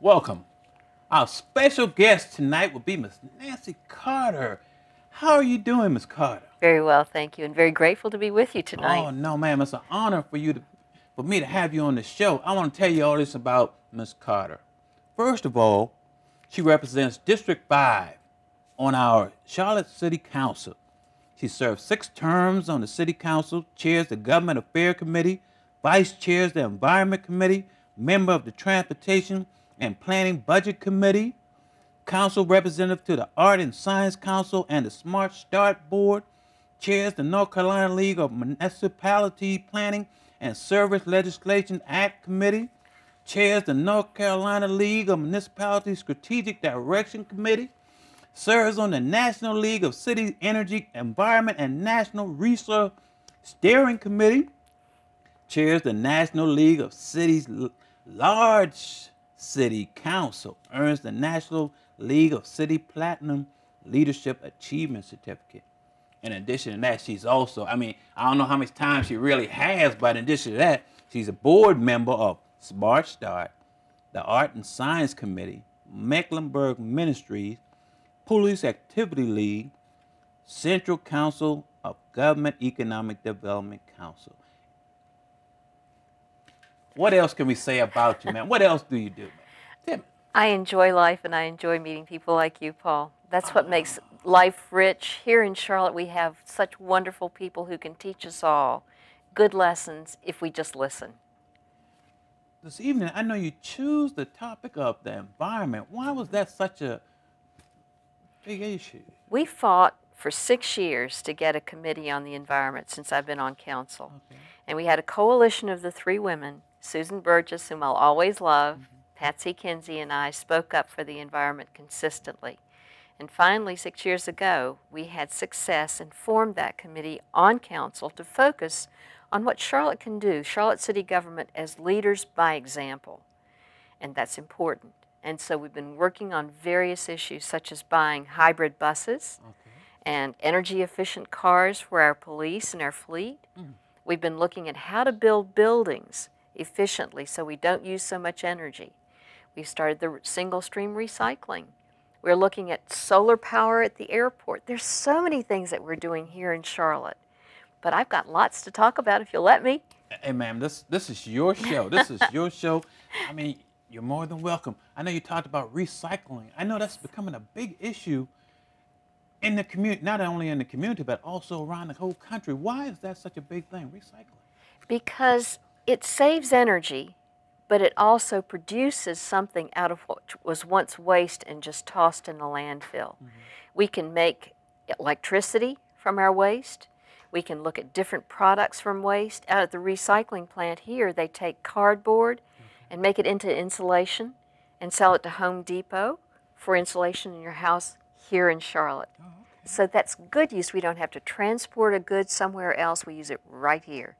welcome. Our special guest tonight will be Miss Nancy Carter. How are you doing, Miss Carter? Very well, thank you, and very grateful to be with you tonight. Oh, no, ma'am. It's an honor for me to have you on the show. I want to tell you all this about Miss Carter. First of all, she represents District 5 on our Charlotte City Council. She served 6 terms on the City Council, chairs the Government Affairs Committee, vice chairs the Environment Committee, member of the Transportation and Planning Budget Committee, council representative to the Art and Science Council and the Smart Start Board, chairs the North Carolina League of Municipality Planning and Service Legislation Act Committee, chairs the North Carolina League of Municipality Strategic Direction Committee, serves on the National League of City Energy, Environment, and National Resource Steering Committee, chairs the National League of Cities Large City Council, earns the National League of City Platinum Leadership Achievement Certificate. In addition to that, she's also, I don't know how much time she really has, but in addition to that, she's a board member of Smart Start, the Art and Science Committee, Mecklenburg Ministries, Police Activity League, Central Council of Government Economic Development Council. What else can we say about you, man? What else do you do, man? I enjoy life, and I enjoy meeting people like you, Paul. That's what makes life rich. Here in Charlotte, we have such wonderful people who can teach us all good lessons if we just listen. This evening, I know you choose the topic of the environment. Why was that such a big issue? We fought for 6 years to get a committee on the environment since I've been on council. Okay. And we had a coalition of the 3 women, Susan Burgess, whom I'll always love, Patsy Kinsey, and I spoke up for the environment consistently. And finally, 6 years ago, we had success and formed that committee on council to focus on what Charlotte can do, Charlotte City government as leaders by example. And that's important. And so we've been working on various issues such as buying hybrid buses and energy-efficient cars for our police and our fleet. We've been looking at how to build buildings efficiently so we don't use so much energy. We've started the single-stream recycling. We're looking at solar power at the airport. There's so many things that we're doing here in Charlotte. But I've got lots to talk about if you'll let me. Hey, ma'am, this is your show. This is your show. You're more than welcome. I know you talked about recycling. I know that's becoming a big issue in the community, not only in the community, but also around the whole country. Why is that such a big thing, recycling? Because it saves energy, but it also produces something out of what was once waste and just tossed in the landfill. We can make electricity from our waste. We can look at different products from waste. Out at the recycling plant here, they take cardboard and make it into insulation and sell it to Home Depot for insulation in your house here in Charlotte. So that's good use. We don't have to transport a good somewhere else. We use it right here.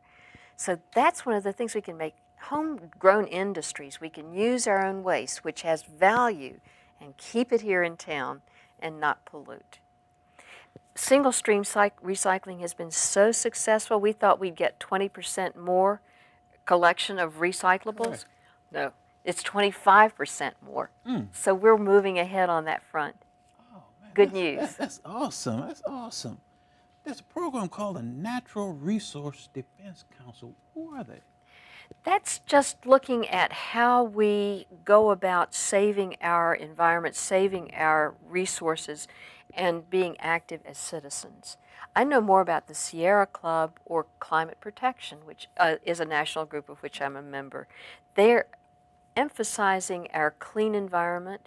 So that's one of the things we can make. Homegrown industries, we can use our own waste, which has value, and keep it here in town and not pollute. Single stream recycling has been so successful, we thought we'd get 20% more collection of recyclables. No, it's 25% more. So we're moving ahead on that front. Oh, man, good news. That's awesome. That's awesome. There's a program called the Natural Resource Defense Council. Who are they? That's just looking at how we go about saving our environment, saving our resources, and being active as citizens. I know more about the Sierra Club or Climate Protection, which is a national group of which I'm a member. They're emphasizing our clean environment,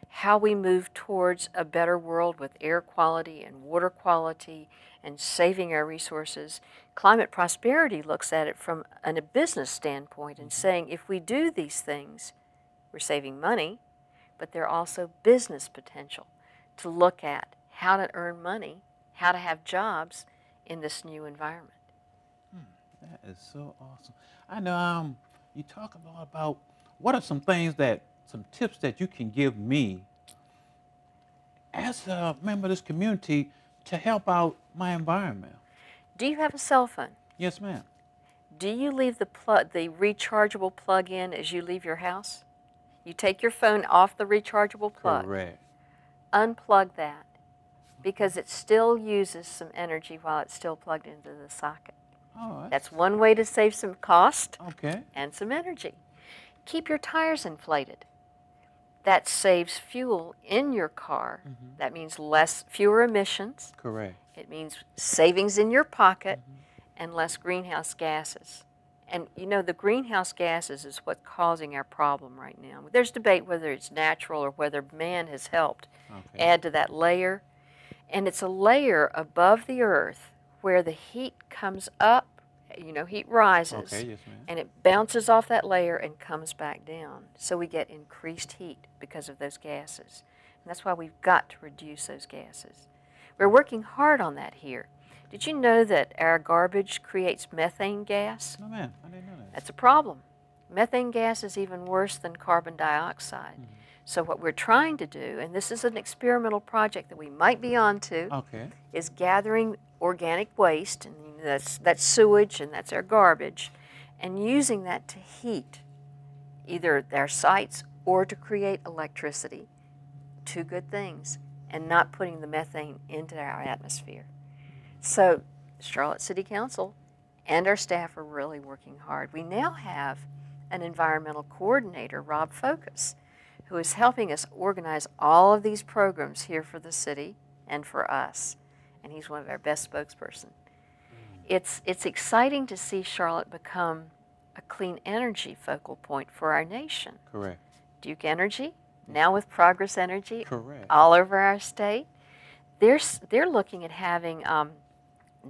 how we move towards a better world with air quality and water quality and saving our resources. Climate Prosperity looks at it from a business standpoint and saying if we do these things, we're saving money, but they're also business potential to look at how to earn money, how to have jobs in this new environment. That is so awesome. I know you talk a lot about what are some tips that you can give me as a member of this community to help out my environment. Do you have a cell phone? Yes, ma'am. Do you leave the rechargeable plug in as you leave your house? You take your phone off the rechargeable plug. Correct. Unplug that because it still uses some energy while it's still plugged into the socket. Oh, That's one way to save some cost okay. and some energy. Keep your tires inflated. That saves fuel in your car. That means fewer emissions. Correct. It means savings in your pocket and less greenhouse gases. And you know, the greenhouse gases is what's causing our problem right now. There's debate whether it's natural or whether man has helped add to that layer. And it's a layer above the earth where the heat comes up, you know, heat rises, Yes, and it bounces off that layer and comes back down. So we get increased heat because of those gases. And that's why we've got to reduce those gases. We're working hard on that here. Did you know that our garbage creates methane gas? No, man, I didn't know that. That's a problem. Methane gas is even worse than carbon dioxide. So what we're trying to do, and this is an experimental project that we might be onto, is gathering organic waste, and that's sewage and that's our garbage, and using that to heat either their sites or to create electricity. Two good things, and not putting the methane into our atmosphere. So Charlotte City Council and our staff are really working hard. We now have an environmental coordinator, Rob Focus, who is helping us organize all of these programs here for the city and for us. And he's one of our best spokespersons. It's exciting to see Charlotte become a clean energy focal point for our nation. Correct. Duke Energy, now with Progress Energy, Correct. all over our state. They're looking at having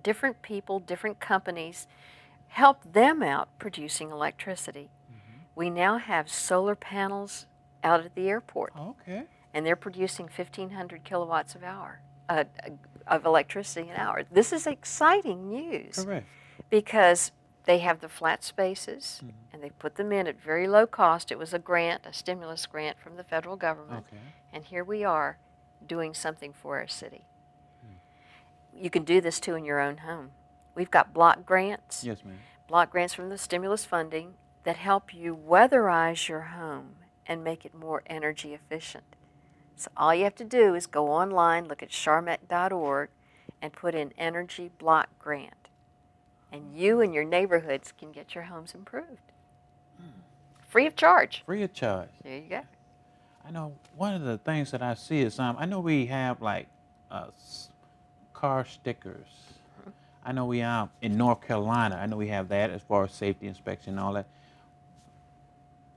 different people, different companies, help them out producing electricity. We now have solar panels out at the airport. Okay. And they're producing 1,500 kilowatts of electricity an hour. This is exciting news. Correct. Because they have the flat spaces, and they put them in at very low cost. It was a grant, a stimulus grant from the federal government. And here we are doing something for our city. You can do this too in your own home. We've got block grants. Yes, ma'am. Block grants from the stimulus funding that help you weatherize your home and make it more energy efficient. So all you have to do is go online, look at charmec.org, and put in energy block grant. And you and your neighborhoods can get your homes improved. Free of charge. Free of charge. There you go. I know one of the things that I see is, I know we have like car stickers. I know we are in North Carolina. I know we have that as far as safety inspection and all that.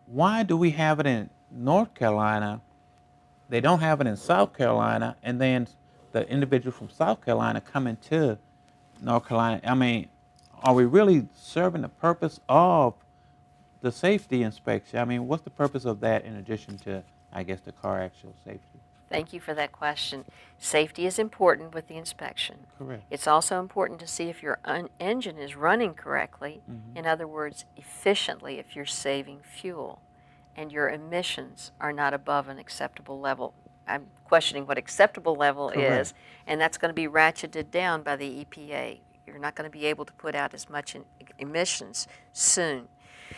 Why do we have it in North Carolina? They don't have it in South Carolina, and then the individual from South Carolina coming to North Carolina. I mean, are we really serving the purpose of the safety inspection? I mean, what's the purpose of that in addition to, I guess, the car actual safety? Thank you for that question. Safety is important with the inspection. Correct. It's also important to see if your engine is running correctly. In other words, efficiently, if you're saving fuel and your emissions are not above an acceptable level. I'm questioning what acceptable level is, and that's going to be ratcheted down by the EPA. You're not going to be able to put out as much emissions soon.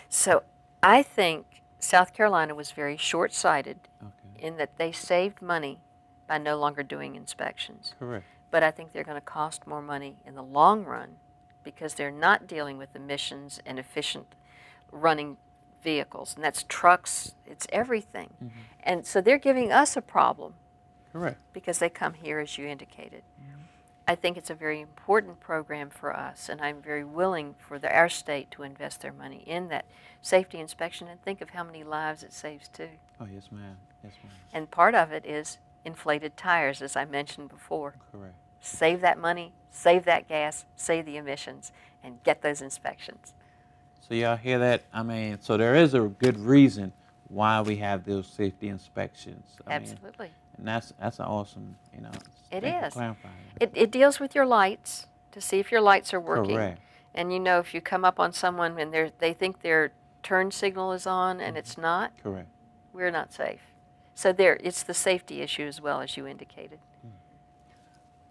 So I think South Carolina was very short-sighted in that they saved money by no longer doing inspections. Correct. But I think they're going to cost more money in the long run because they're not dealing with emissions and efficient running vehicles. And that's trucks, it's everything. And so they're giving us a problem. Correct. Because they come here, as you indicated. I think it's a very important program for us, and I'm very willing for our state to invest their money in that safety inspection, and think of how many lives it saves too. Oh, yes, ma'am. Yes, ma'am. And part of it is inflated tires, as I mentioned before. Correct. Save that money, save that gas, save the emissions, and get those inspections. So y'all hear that? I mean, so there is a good reason why we have those safety inspections. Absolutely. And that's an awesome, you know. It thank you for is. clarifying. It deals with your lights to see if your lights are working. Correct. And you know, if you come up on someone and they think their turn signal is on and it's not, Correct. we're not safe. So it's the safety issue as well, as you indicated.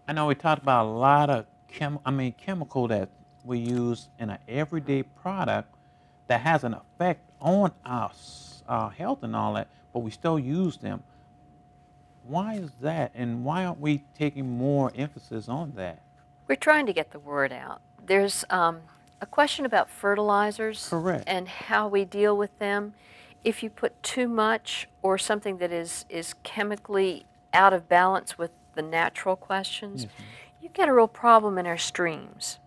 I know we talked about a lot of chemical that we use in an everyday product that has an effect on us, our health and all that, but we still use them. Why is that, and why aren't we taking more emphasis on that? We're trying to get the word out. There's a question about fertilizers. Correct. And how we deal with them. If you put too much or something that is chemically out of balance with the natural questions, Yes, you get a real problem in our streams.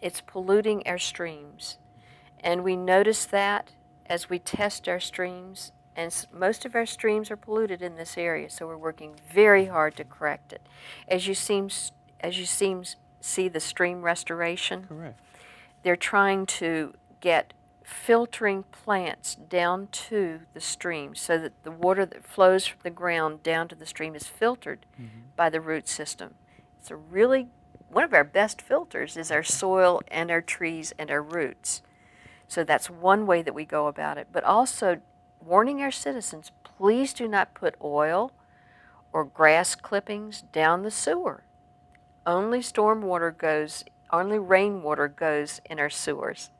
It's polluting our streams. And we notice that as we test our streams, and most of our streams are polluted in this area, so we're working very hard to correct it. As you see the stream restoration, correct. they're trying to get filtering plants down to the stream so that the water that flows from the ground down to the stream is filtered by the root system. It's a really, one of our best filters is our soil and our trees and our roots. So that's one way that we go about it, but also warning our citizens, please do not put oil or grass clippings down the sewer. Only only rainwater goes in our sewers.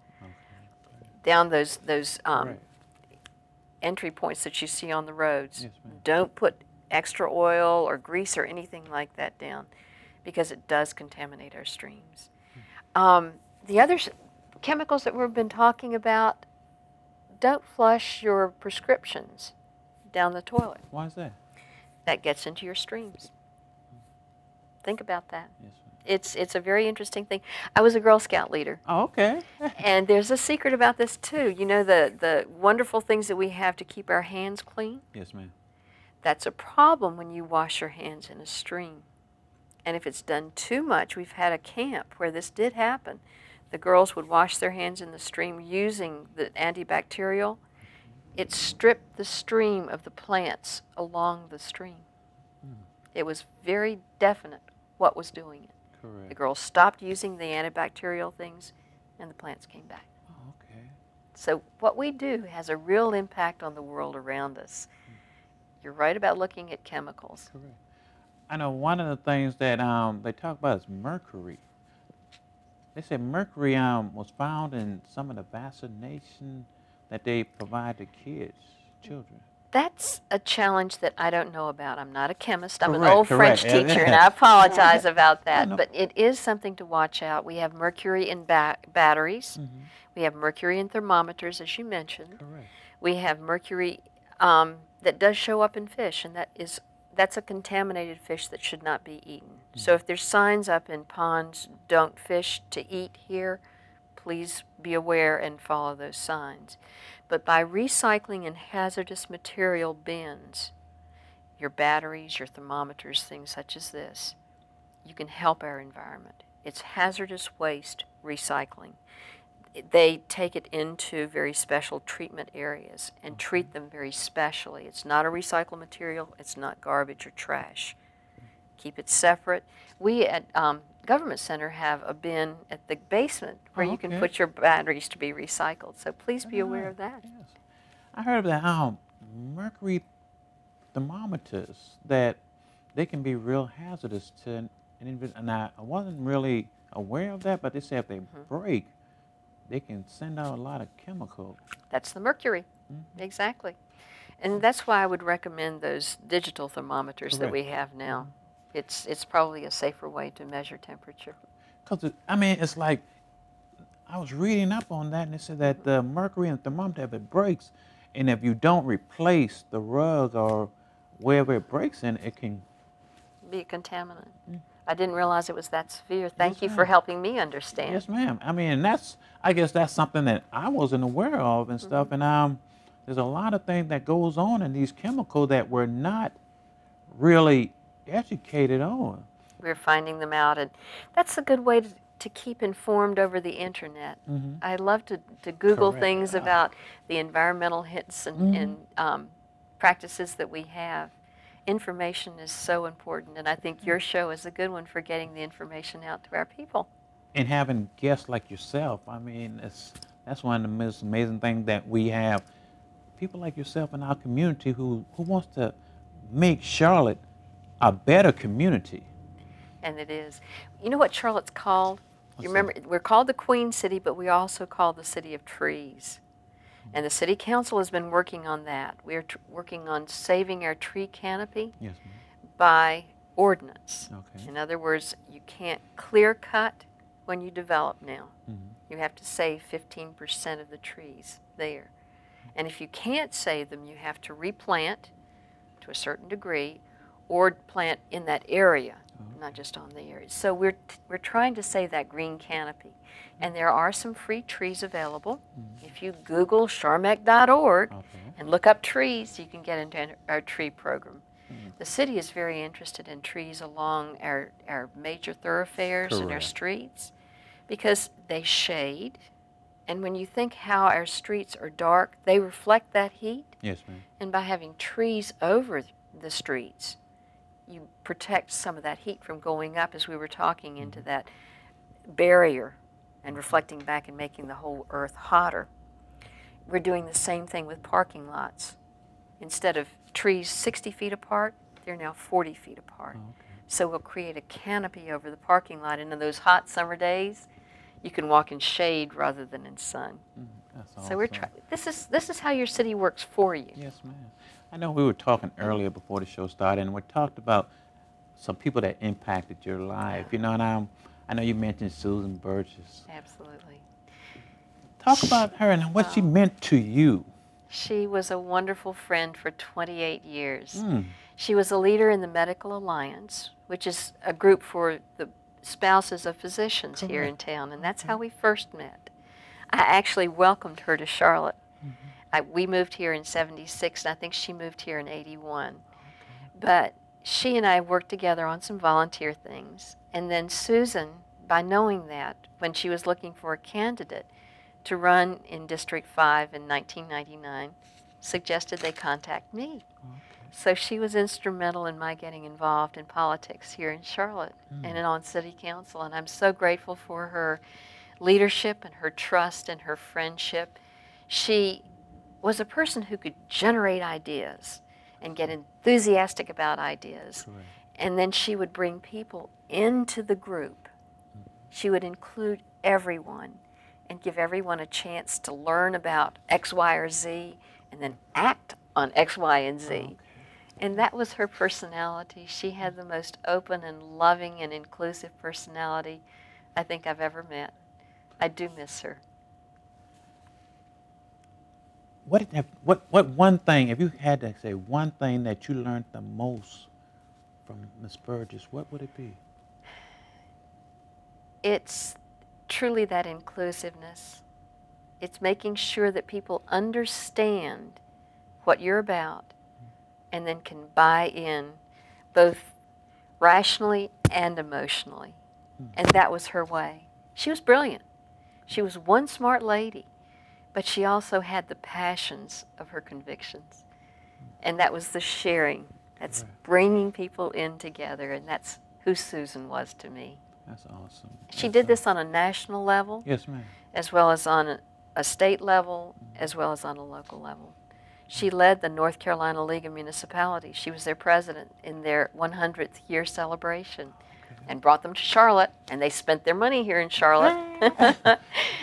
Down those entry points that you see on the roads. Yes, ma'am. Don't put extra oil or grease or anything like that down because it does contaminate our streams. The other chemicals that we've been talking about, don't flush your prescriptions down the toilet. Why is that? That gets into your streams. Think about that. Yes, ma'am. It's a very interesting thing. I was a Girl Scout leader. Oh, okay. And there's a secret about this too. You know the wonderful things that we have to keep our hands clean? Yes, ma'am. That's a problem when you wash your hands in a stream. And if it's done too much, we've had a camp where this did happen. The girls would wash their hands in the stream using the antibacterial. It stripped the stream of the plants along the stream. It was very definite what was doing it. Correct. The girls stopped using the antibacterial things, and the plants came back. Oh, okay. So what we do has a real impact on the world around us. You're right about looking at chemicals. Correct. I know one of the things that they talk about is mercury. They said mercury was found in some of the vaccination that they provide to children. That's a challenge that I don't know about. I'm not a chemist. I'm an Correct, old correct. French teacher, and I apologize about I that. know. But it is something to watch out. We have mercury in batteries. We have mercury in thermometers, as you mentioned. Correct. We have mercury that does show up in fish, and that's a contaminated fish that should not be eaten. So if there's signs up in ponds, don't fish to eat here, please be aware and follow those signs. But by recycling in hazardous material bins, your batteries, your thermometers, things such as this, you can help our environment. It's hazardous waste recycling. They take it into very special treatment areas and treat them very specially. It's not a recycled material. It's not garbage or trash. Keep it separate. We at Government Center have a bin at the basement where you can put your batteries to be recycled. So please be aware of that. Yes. I heard of that mercury thermometers, that they can be real hazardous to an individual. And I wasn't really aware of that, but they say if they break, they can send out a lot of chemical. That's the mercury. Exactly. And that's why I would recommend those digital thermometers that we have now. It's probably a safer way to measure temperature. Because, I mean, it's like, I was reading up on that, and it said that the mercury in the thermometer, if it breaks, and if you don't replace the rug or wherever it breaks in, it can be a contaminant. I didn't realize it was that severe. Thank you for helping me understand. Yes, ma'am. I mean, I guess that's something that I wasn't aware of and stuff. And there's a lot of things that goes on in these chemicals that we're not really educated on. We're finding them out, and that's a good way to keep informed over the internet. I love to Google things about the environmental hits and practices that we have. Information is so important, and I think your show is a good one for getting the information out to our people. And having guests like yourself, I mean, that's one of the most amazing things that we have. People like yourself in our community who wants to make Charlotte a better community. And it is. You know what Charlotte's called? You remember, we're called the Queen City, but we also call the City of Trees. And the City Council has been working on that. We're working on saving our tree canopy Yes, ma'am. by ordinance. Okay. In other words, you can't clear cut when you develop now. Mm-hmm. You have to save 15% of the trees there. And if you can't save them, you have to replant to a certain degree or plant in that area, not just on the area. So we're trying to save that green canopy. And there are some free trees available. If you Google charmec.org and look up trees, you can get into our tree program. The city is very interested in trees along our major thoroughfares and our streets because they shade. And when you think how our streets are dark, they reflect that heat. Yes, ma'am. And by having trees over the streets, you protect some of that heat from going up, as we were talking, into that barrier and reflecting back and making the whole earth hotter. We're doing the same thing with parking lots. Instead of trees 60 feet apart, they're now 40 feet apart. So we'll create a canopy over the parking lot, and in those hot summer days, you can walk in shade rather than in sun. That's awesome. So we're this is how your city works for you. Yes, ma'am. I know we were talking earlier before the show started, and we talked about some people that impacted your life. You know, and I know you mentioned Susan Burgess. Absolutely. Talk about her and what she meant to you. She was a wonderful friend for 28 years. She was a leader in the Medical Alliance, which is a group for the spouses of physicians here in town, and that's how we first met. I actually welcomed her to Charlotte. We moved here in '76, and I think she moved here in '81. But she and I worked together on some volunteer things, and then Susan, by knowing that, when she was looking for a candidate to run in District 5 in 1999, suggested they contact me. So she was instrumental in my getting involved in politics here in Charlotte and on City Council, and I'm so grateful for her leadership and her trust and her friendship. She was a person who could generate ideas and get enthusiastic about ideas. And then she would bring people into the group. She would include everyone and give everyone a chance to learn about X, Y, or Z and then act on X, Y, and Z. And that was her personality. She had the most open and loving and inclusive personality I think I've ever met. I do miss her. What one thing, if you had to say one thing that you learned the most from Miss Burgess, what would it be? It's truly that inclusiveness. It's making sure that people understand what you're about and then can buy in both rationally and emotionally. And that was her way. She was brilliant. She was one smart lady, but she also had the passions of her convictions. And that was the sharing. That's bringing people in together, and that's who Susan was to me. That's awesome. She did this on a national level. Yes, ma'am. As well as on a state level, as well as on a local level. She led the North Carolina League of Municipalities. She was their president in their 100th year celebration and brought them to Charlotte, and they spent their money here in Charlotte.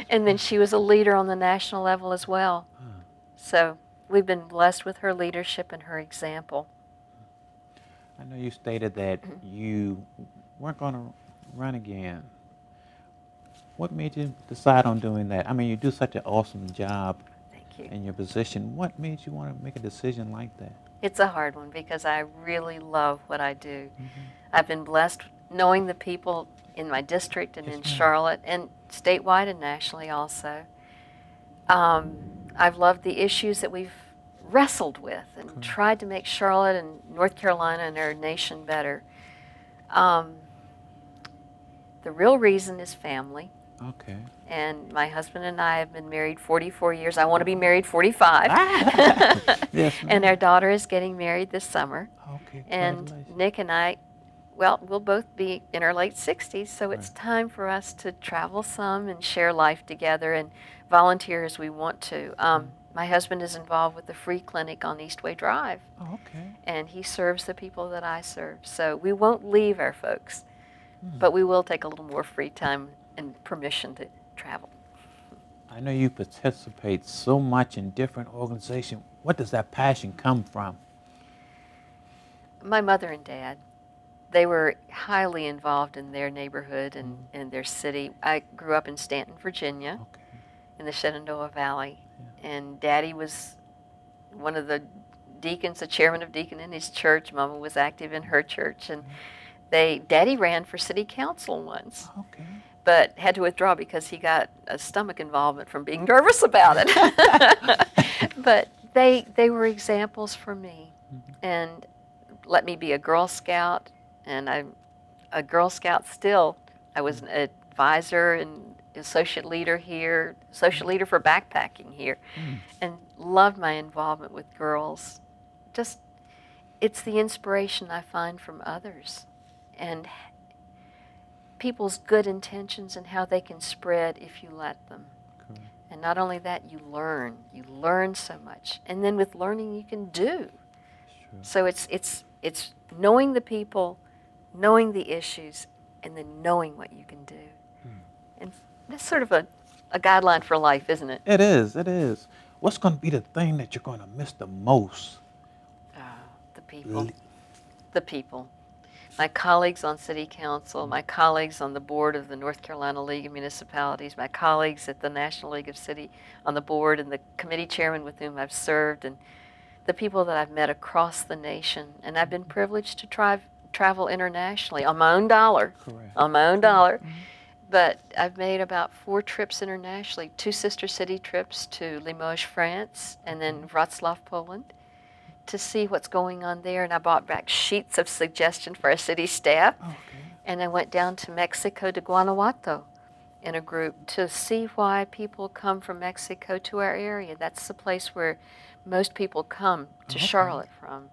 And then she was a leader on the national level as well. So we've been blessed with her leadership and her example. I know you stated that you weren't going to run again. What made you decide on doing that? I mean, you do such an awesome job in your position. What made you want to make a decision like that? It's a hard one because I really love what I do. I've been blessed knowing the people in my district and in Charlotte and statewide and nationally also. I've loved the issues that we've wrestled with and tried to make Charlotte and North Carolina and our nation better. The real reason is family. Okay. And my husband and I have been married 44 years. I want to be married 45. Yes, and our daughter is getting married this summer. Okay. And Nick and I, well, we'll both be in our late 60s, so it's time for us to travel some and share life together and volunteer as we want to. My husband is involved with the free clinic on Eastway Drive. Oh, okay. And he serves the people that I serve. So we won't leave our folks, but we will take a little more free time and permission to travel. I know you participate so much in different organizations. What does that passion come from? My mother and dad, they were highly involved in their neighborhood and their city. I grew up in Stanton, Virginia, in the Shenandoah Valley, and Daddy was one of the deacons, the chairman of deacon in his church. Mama was active in her church, and Daddy ran for city council once, but had to withdraw because he got a stomach involvement from being nervous about it. But they were examples for me, and let me be a Girl Scout, and I'm a Girl Scout still. I was an advisor and associate leader here, associate leader for backpacking here, and loved my involvement with girls. Just, it's the inspiration I find from others and people's good intentions and how they can spread if you let them. And not only that, you learn so much. And then with learning, you can do. So it's knowing the people, knowing the issues, and then knowing what you can do. And that's sort of a guideline for life, isn't it? It is, it is. What's going to be the thing that you're going to miss the most? The people. The people. My colleagues on City Council, my colleagues on the board of the North Carolina League of Municipalities, my colleagues at the National League of City on the board, and the committee chairman with whom I've served, and the people that I've met across the nation. And I've been privileged to travel internationally on my own dollar. On my own dollar. But I've made about 4 trips internationally, 2 sister city trips to Limoges, France, and then Wrocław, Poland, to see what's going on there. And I brought back sheets of suggestion for our city staff. And I went down to Mexico, to Guanajuato, in a group to see why people come from Mexico to our area. That's the place where most people come to Charlotte from.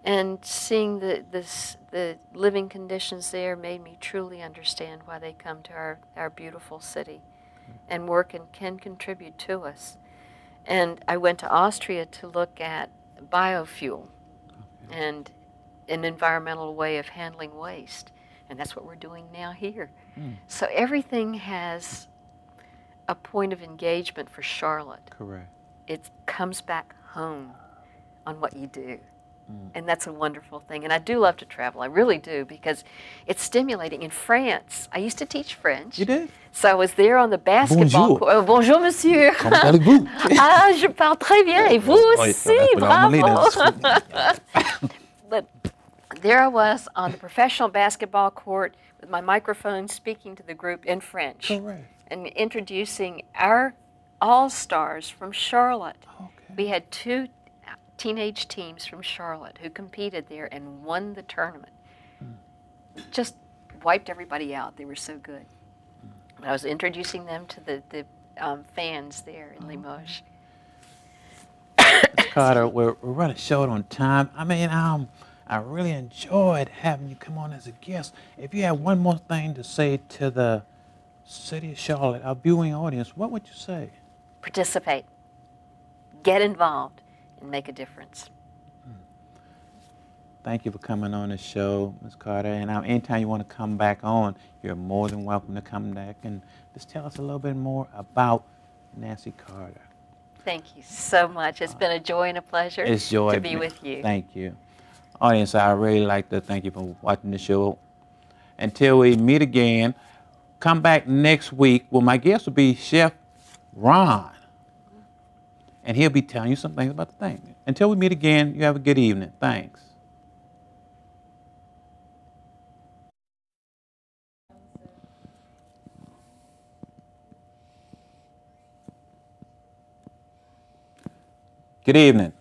And seeing the living conditions there made me truly understand why they come to our beautiful city and work and can contribute to us. And I went to Austria to look at biofuel and an environmental way of handling waste. And that's what we're doing now here. So everything has a point of engagement for Charlotte. It comes back home on what you do. And that's a wonderful thing. And I do love to travel. I really do, because it's stimulating. In France, I used to teach French. You did? So I was there on the basketball court. Bonjour, monsieur. Comment allez-vous? Ah, je parle très bien. Et vous aussi, bravo. But there I was on the professional basketball court with my microphone speaking to the group in French. And introducing our all-stars from Charlotte. We had 2 teenage teams from Charlotte who competed there and won the tournament. Just wiped everybody out. They were so good. I was introducing them to the fans there in Limoges. Ms. Carter, we're running short on time. I mean, I really enjoyed having you come on as a guest. If you had one more thing to say to the city of Charlotte, our viewing audience, what would you say? Participate. Get involved. And make a difference. Thank you for coming on the show, Ms. Carter. And anytime you want to come back on, you're more than welcome to come back and just tell us a little bit more about Nancy Carter. Thank you so much. It's been a joy and a pleasure to be with you. Thank you. Audience, I really like to thank you for watching the show. Until we meet again, come back next week. Well, my guest will be Chef Ron. And he'll be telling you some things about the thing. Until we meet again, you have a good evening. Thanks. Good evening.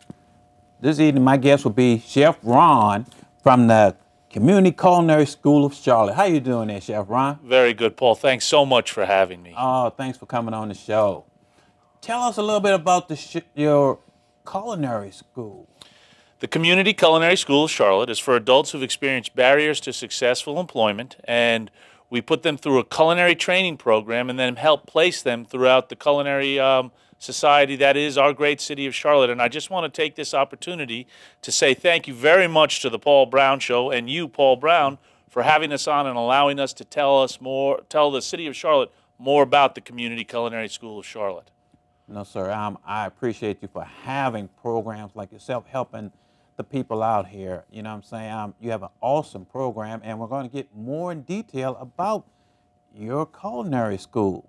This evening, my guest will be Chef Ron from the Community Culinary School of Charlotte. How you doing there, Chef Ron? Very good, Paul. Thanks so much for having me. Oh, thanks for coming on the show. Tell us a little bit about your culinary school. The Community Culinary School of Charlotte is for adults who've experienced barriers to successful employment, and we put them through a culinary training program and then help place them throughout the culinary society that is our great city of Charlotte. And I just want to take this opportunity to say thank you very much to the Paul Brown Show and you, Paul Brown, for having us on and allowing us to tell the city of Charlotte more about the Community Culinary School of Charlotte. No, sir. I appreciate you for having programs like yourself helping the people out here. You know what I'm saying? You have an awesome program, and we're going to get more in detail about your culinary school.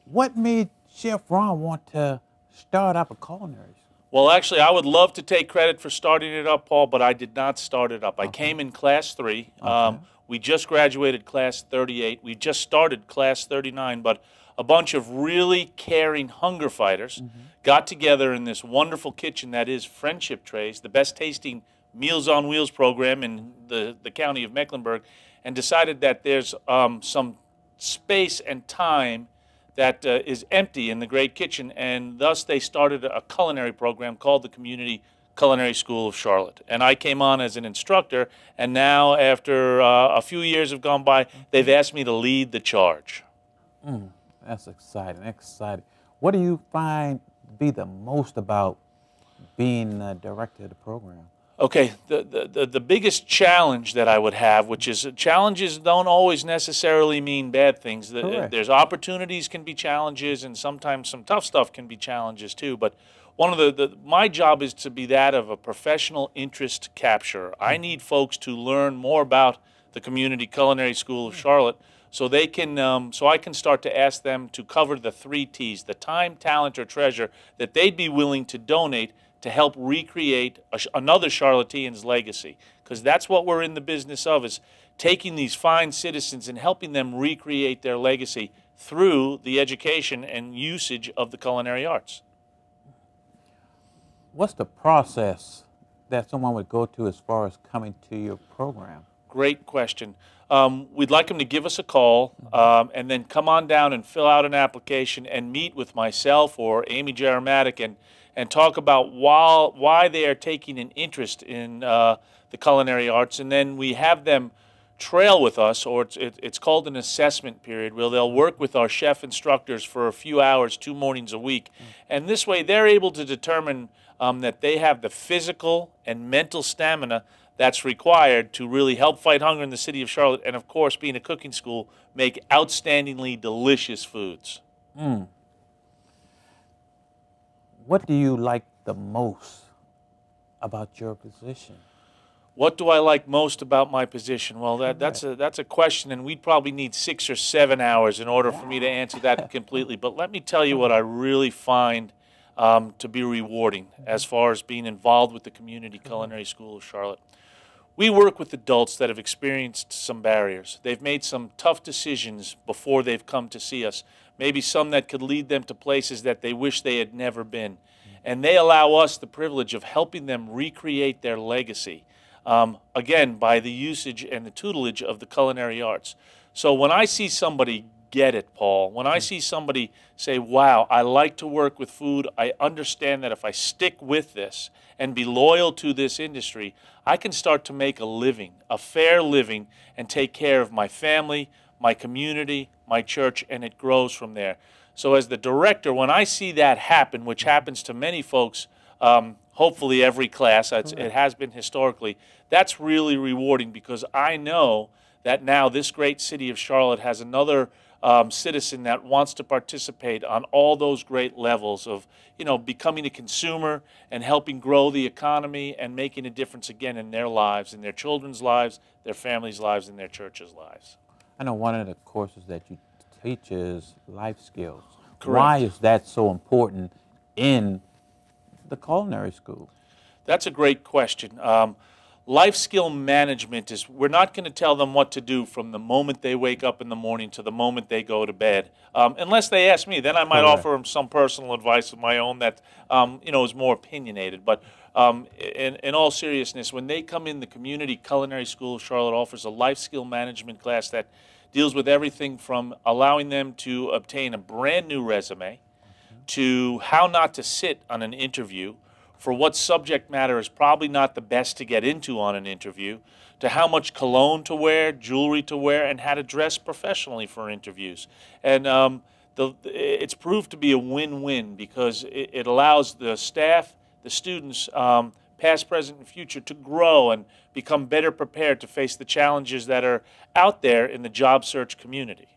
What made Chef Ron want to start up a culinary school? Well, actually, I would love to take credit for starting it up, Paul, but I did not start it up. I came in class 3. Okay. We just graduated class 38. We just started class 39, but a bunch of really caring hunger fighters got together in this wonderful kitchen that is Friendship Trays, the best tasting Meals on Wheels program in the county of Mecklenburg, and decided that there's some space and time that is empty in the great kitchen, and thus they started a culinary program called the Community Culinary School of Charlotte. And I came on as an instructor, and now after a few years have gone by, they've asked me to lead the charge. That's exciting, exciting. What do you find be the most about being the director of the program? Okay, the biggest challenge that I would have, which is challenges don't always necessarily mean bad things. There's opportunities can be challenges, and sometimes some tough stuff can be challenges too. But one of my job is to be that of a professional interest capturer. I need folks to learn more about the Community Culinary School of Charlotte, so they can, so I can start to ask them to cover the 3 T's: the time, talent, or treasure that they'd be willing to donate to help recreate another Charlottean's legacy. Because that's what we're in the business of, is taking these fine citizens and helping them recreate their legacy through the education and usage of the culinary arts. What's the process that someone would go to as far as coming to your program? Great question. We'd like them to give us a call and then come on down and fill out an application and meet with myself or Amy Jaramatic and talk about why they are taking an interest in the culinary arts. And then we have them trail with us, or it's called an assessment period, where they'll work with our chef instructors for a few hours, 2 mornings a week. And this way they're able to determine that they have the physical and mental stamina that's required to really help fight hunger in the city of Charlotte, and of course, being a cooking school, make outstandingly delicious foods. What do you like the most about your position? What do I like most about my position? Well, that's a question, and we'd probably need 6 or 7 hours in order for me to answer that completely. But let me tell you what I really find to be rewarding as far as being involved with the Community Culinary School of Charlotte. We work with adults that have experienced some barriers. They've made some tough decisions before they've come to see us, maybe some that could lead them to places that they wish they had never been. And they allow us the privilege of helping them recreate their legacy, again, by the usage and the tutelage of the culinary arts. So when I see somebody get it, Paul, when I see somebody say, wow, I like to work with food, I understand that if I stick with this and be loyal to this industry, I can start to make a living, a fair living, and take care of my family, my community, my church, and it grows from there. So as the director, when I see that happen, which happens to many folks, hopefully every class, it has been historically, that's really rewarding, because I know that now this great city of Charlotte has another citizen that wants to participate on all those great levels of, you know, becoming a consumer and helping grow the economy and making a difference again in their lives, in their children's lives, their families' lives, and their church's lives. I know one of the courses that you teach is life skills. Correct. Why is that so important in the culinary school? That's a great question. Life skill management is, we're not going to tell them what to do from the moment they wake up in the morning to the moment they go to bed. Unless they ask me, then I might offer them some personal advice of my own that, you know, is more opinionated. But in all seriousness, when they come in, the Community Culinary School of Charlotte offers a life skill management class that deals with everything from allowing them to obtain a brand new resume to how not to sit on an interview, for what subject matter is probably not the best to get into on an interview, to how much cologne to wear, jewelry to wear, and how to dress professionally for interviews. And it's proved to be a win-win, because it allows the staff, the students, past, present, and future, to grow and become better prepared to face the challenges that are out there in the job search community.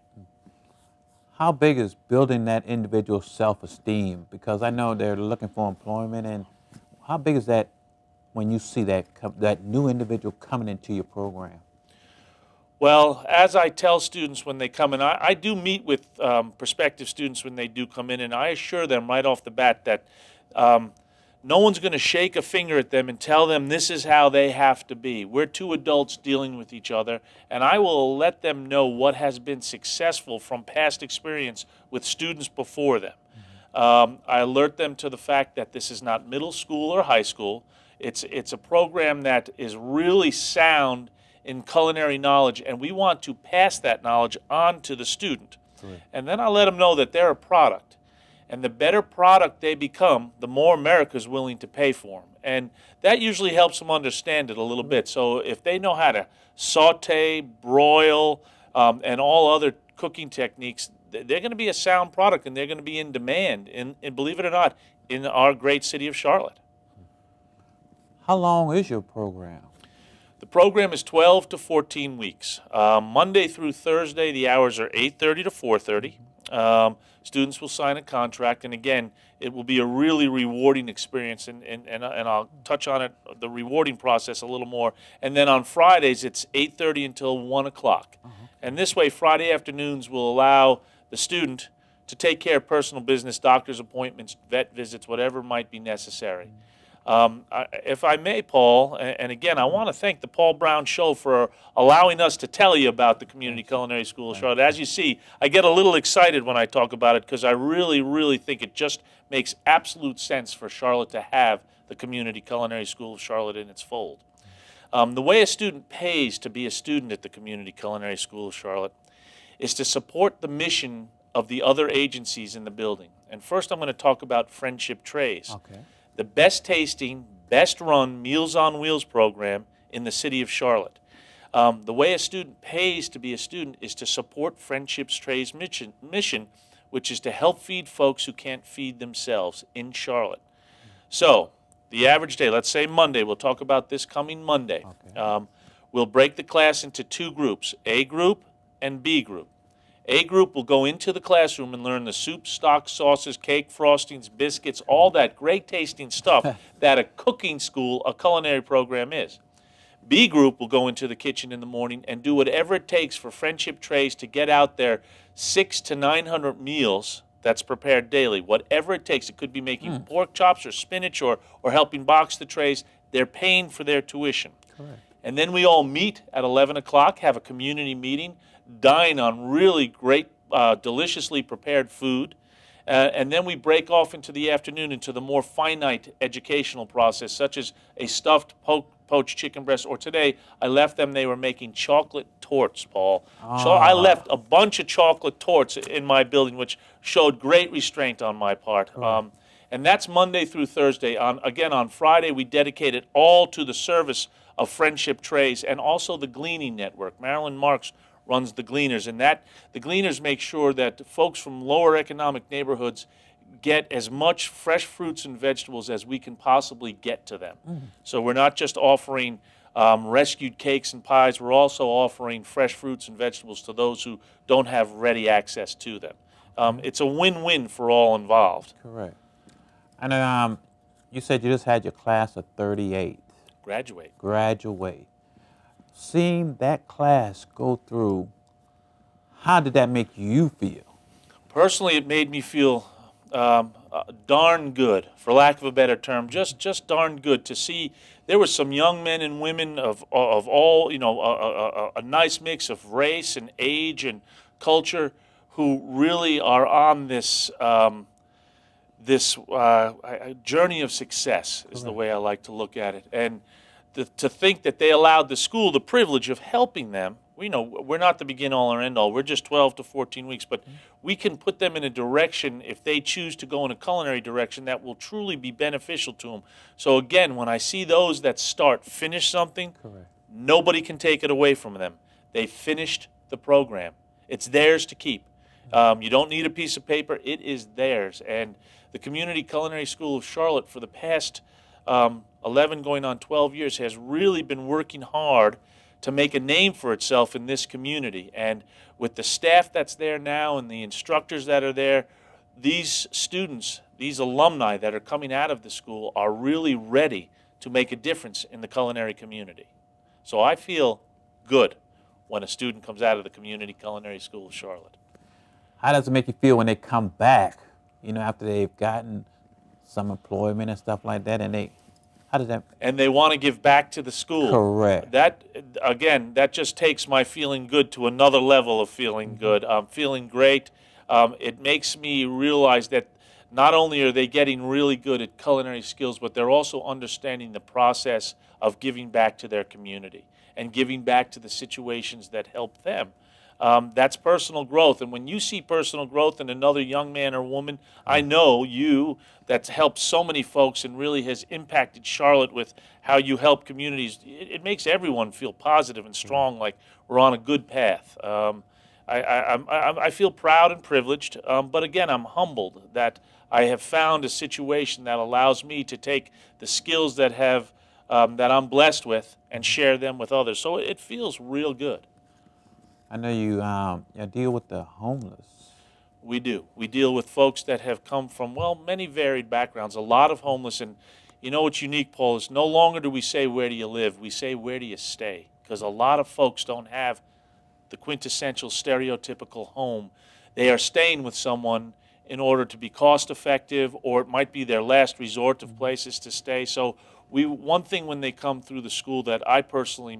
How big is building that individual self-esteem? Because I know they're looking for employment, and how big is that when you see that that new individual coming into your program? Well, as I tell students when they come in, I do meet with prospective students when they do come in, and I assure them right off the bat that no one's going to shake a finger at them and tell them this is how they have to be. We're two adults dealing with each other, and I will let them know what has been successful from past experience with students before them. I alert them to the fact that this is not middle school or high school. It's a program that is really sound in culinary knowledge, and we want to pass that knowledge on to the student. Correct. And then I let them know that they're a product. And the better product they become, the more America's willing to pay for them. And that usually helps them understand it a little bit. So if they know how to saute, broil, and all other cooking techniques, they're going to be a sound product, and they're going to be in demand, and believe it or not, in our great city of Charlotte. How long is your program? The program is 12 to 14 weeks. Monday through Thursday, the hours are 8:30 to 4:30. Students will sign a contract, and again, it will be a really rewarding experience, and I'll touch on it, the rewarding process a little more. And then on Fridays, it's 8:30 until 1 o'clock. And this way, Friday afternoons will allow the student to take care of personal business, doctor's appointments, vet visits, whatever might be necessary. If I may, Paul, and again, I want to thank the Paul Brown Show for allowing us to tell you about the Community Culinary School of Charlotte. As you see, I get a little excited when I talk about it because I really, really think it just makes absolute sense for Charlotte to have the Community Culinary School of Charlotte in its fold. The way a student pays to be a student at the Community Culinary School of Charlotte is to support the mission of the other agencies in the building. And first I'm going to talk about Friendship Trays. Okay. The best tasting, best run Meals on Wheels program in the city of Charlotte. The way a student pays to be a student is to support Friendship Trays' mission, which is to help feed folks who can't feed themselves in Charlotte. So, the average day, let's say Monday, we'll talk about this coming Monday. Okay. We'll break the class into two groups, A group and B group. A group will go into the classroom and learn the soup, stock, sauces, cake, frostings, biscuits, all that great tasting stuff that a cooking school, a culinary program is. B group will go into the kitchen in the morning and do whatever it takes for Friendship Trays to get out there 600 to 900 meals that's prepared daily. Whatever it takes. It could be making pork chops or spinach or helping box the trays. They're paying for their tuition. Correct. And then we all meet at 11 o'clock, have a community meeting, dine on really great, deliciously prepared food, and then we break off into the afternoon into the more finite educational process, such as a stuffed poached chicken breast, or today I left them, they were making chocolate torts, Paul. So I left a bunch of chocolate torts in my building, which showed great restraint on my part. And that's Monday through Thursday. Again, on Friday, we dedicate it all to the service of Friendship Trays and also the Gleaning Network. Marilyn Marks runs the Gleaners, and the Gleaners make sure that folks from lower economic neighborhoods get as much fresh fruits and vegetables as we can possibly get to them. So we're not just offering rescued cakes and pies, we're also offering fresh fruits and vegetables to those who don't have ready access to them. It's a win-win for all involved. Correct. And you said you just had your class of 38. Graduate. Seeing that class go through, how did that make you feel? Personally, it made me feel darn good, for lack of a better term, just darn good to see. There were some young men and women of all, you know, a nice mix of race and age and culture who really are on this this journey of success is the way I like to look at it. And to think that they allowed the school the privilege of helping them. We know we're not the begin all or end all. We're just 12 to 14 weeks, but we can put them in a direction if they choose to go in a culinary direction that will truly be beneficial to them. So again, when I see those that finish something, nobody can take it away from them. They finished the program. It's theirs to keep. You don't need a piece of paper. It is theirs. And the Community Culinary School of Charlotte for the past 11 going on 12 years has really been working hard to make a name for itself in this community. And with the staff that's there now and the instructors that are there, these students, these alumni that are coming out of the school are really ready to make a difference in the culinary community. So I feel good when a student comes out of the Community Culinary School of Charlotte. How does it make you feel when they come back, you know, after they've gotten some employment and stuff like that, and how does that? And they want to give back to the school. Correct. That, again, that just takes my feeling good to another level of feeling good. I'm feeling great. It makes me realize that not only are they getting really good at culinary skills, but they're also understanding the process of giving back to their community and giving back to the situations that help them. That's personal growth. And when you see personal growth in another young man or woman, I know you, that's helped so many folks and really has impacted Charlotte with how you help communities. It makes everyone feel positive and strong, like we're on a good path. I feel proud and privileged, but again, I'm humbled that I have found a situation that allows me to take the skills that that I'm blessed with and share them with others. So it feels real good. I know you deal with the homeless. We do. We deal with folks that have come from, well, many varied backgrounds, a lot of homeless. And you know what's unique, Paul, is no longer do we say, where do you live? We say, where do you stay? Because a lot of folks don't have the quintessential stereotypical home. They are staying with someone in order to be cost effective, or it might be their last resort of places to stay. So one thing when they come through the school that I personally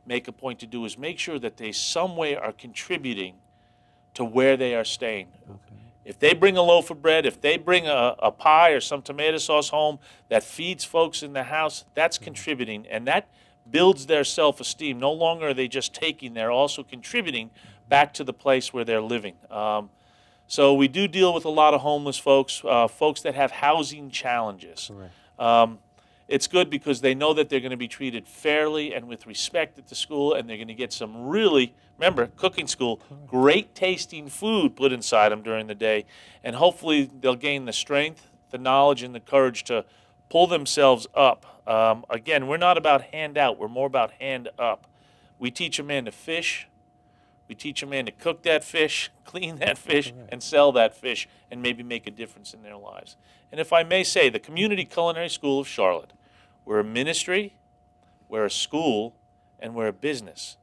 make a point to do is make sure that they some way are contributing to where they are staying. Okay. If they bring a loaf of bread, if they bring a pie or some tomato sauce home that feeds folks in the house, that's contributing, and that builds their self-esteem. No longer are they just taking, they're also contributing back to the place where they're living. So we do deal with a lot of homeless folks, folks that have housing challenges. It's good because they know that they're going to be treated fairly and with respect at the school, and they're going to get some really, remember, cooking school, great tasting food put inside them during the day, and hopefully they'll gain the strength, the knowledge, and the courage to pull themselves up. Again, we're not about hand out, we're more about hand up. We teach a man to fish, we teach a man to cook that fish, clean that fish, and sell that fish, and maybe make a difference in their lives. And if I may say, the Community Culinary School of Charlotte, we're a ministry, we're a school, and we're a business.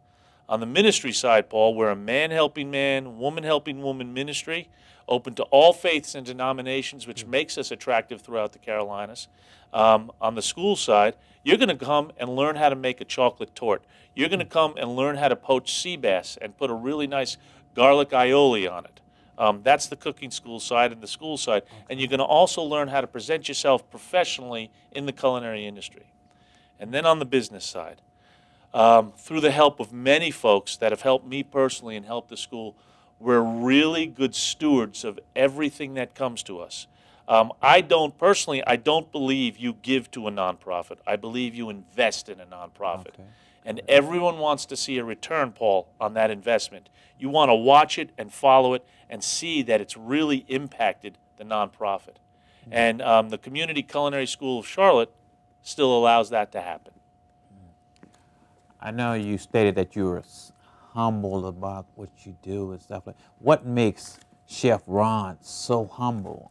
On the ministry side, Paul, we're a man helping man, woman helping woman ministry, open to all faiths and denominations, which makes us attractive throughout the Carolinas. On the school side, you're going to come and learn how to make a chocolate torte. You're going to come and learn how to poach sea bass and put a really nice garlic aioli on it. That's the cooking school side and the school side. And you're going to also learn how to present yourself professionally in the culinary industry. And then on the business side, through the help of many folks that have helped me personally and helped the school, we're really good stewards of everything that comes to us. I don't believe you give to a nonprofit. I believe you invest in a nonprofit. Okay. And everyone wants to see a return, Paul, on that investment. You want to watch it and follow it and see that it's really impacted the nonprofit. And the Community Culinary School of Charlotte still allows that to happen. I know you stated that you were humble about what you do and stuff like that. What makes Chef Ron so humble?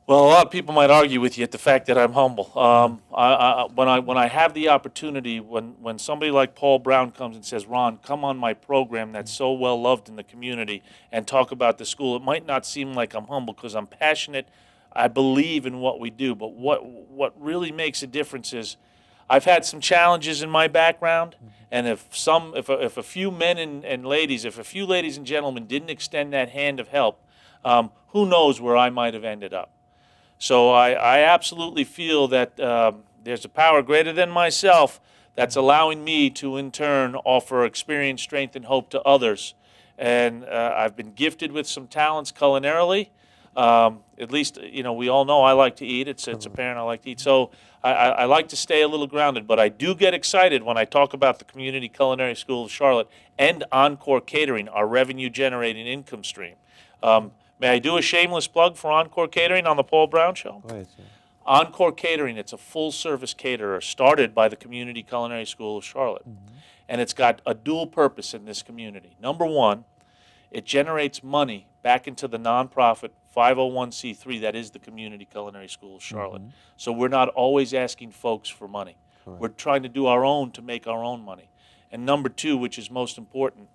Well, a lot of people might argue with you at the fact that I'm humble. When I have the opportunity, when somebody like Paul Brown comes and says, Ron, come on my program that's so well loved in the community and talk about the school, it might not seem like I'm humble because I'm passionate. I believe in what we do. But what really makes a difference is I've had some challenges in my background, and if a few men and ladies, if a few ladies and gentlemen didn't extend that hand of help, who knows where I might have ended up. So I absolutely feel that there's a power greater than myself that's allowing me to, in turn, offer experience, strength, and hope to others. And I've been gifted with some talents culinarily. At least, you know, we all know I like to eat. It's apparent I like to eat. So I like to stay a little grounded. But I do get excited when I talk about the Community Culinary School of Charlotte and Encore Catering, our revenue-generating income stream. May I do a shameless plug for Encore Catering on the Paul Brown Show? Go ahead, sir. Encore Catering, it's a full-service caterer started by the Community Culinary School of Charlotte. And it's got a dual purpose in this community. Number one, it generates money back into the nonprofit 501c3 that is the Community Culinary School of Charlotte. So we're not always asking folks for money. Correct. We're trying to do our own to make our own money. And number two, which is most important,